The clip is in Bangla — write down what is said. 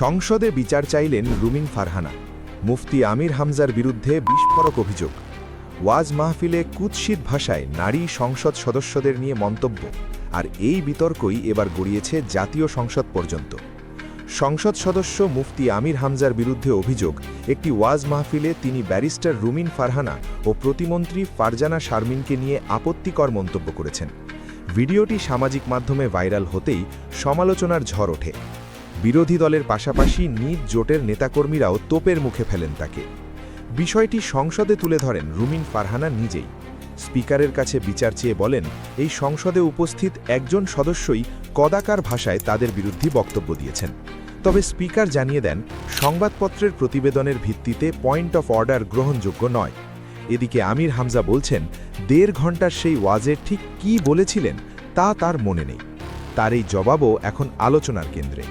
সংসদে বিচার চাইলেন রুমিন ফারহানা। মুফতি আমির হামজার বিরুদ্ধে বিস্ফোরক অভিযোগ। ওয়াজ মাহফিলে কুৎসিত ভাষায় নারী সংসদ সদস্যদের নিয়ে মন্তব্য, আর এই বিতর্কই এবার গড়িয়েছে জাতীয় সংসদ পর্যন্ত। সংসদ সদস্য মুফতি আমির হামজার বিরুদ্ধে অভিযোগ, একটি ওয়াজ মাহফিলে তিনি ব্যারিস্টার রুমিন ফারহানা ও প্রতিমন্ত্রী ফারজানা শারমিনকে নিয়ে আপত্তিকর মন্তব্য করেছেন। ভিডিওটি সামাজিক মাধ্যমে ভাইরাল হতেই সমালোচনার ঝড় ওঠে। বিরোধী দলের পাশাপাশি নিজ জোটের নেতাকর্মীরাও তোপের মুখে ফেলেন তাকে। বিষয়টি সংসদে তুলে ধরেন রুমিন ফারহানা নিজেই। স্পিকারের কাছে বিচার চেয়ে বলেন, এই সংসদে উপস্থিত একজন সদস্যই কদাকার ভাষায় তাদের বিরুদ্ধে বক্তব্য দিয়েছেন। তবে স্পিকার জানিয়ে দেন, সংবাদপত্রের প্রতিবেদনের ভিত্তিতে পয়েন্ট অফ অর্ডার গ্রহণযোগ্য নয়। এদিকে আমির হামজা বলছেন, 1.5 ঘণ্টার সেই ওয়াজে ঠিক কী বলেছিলেন তা তার মনে নেই। তার এই জবাবও এখন আলোচনার কেন্দ্রে।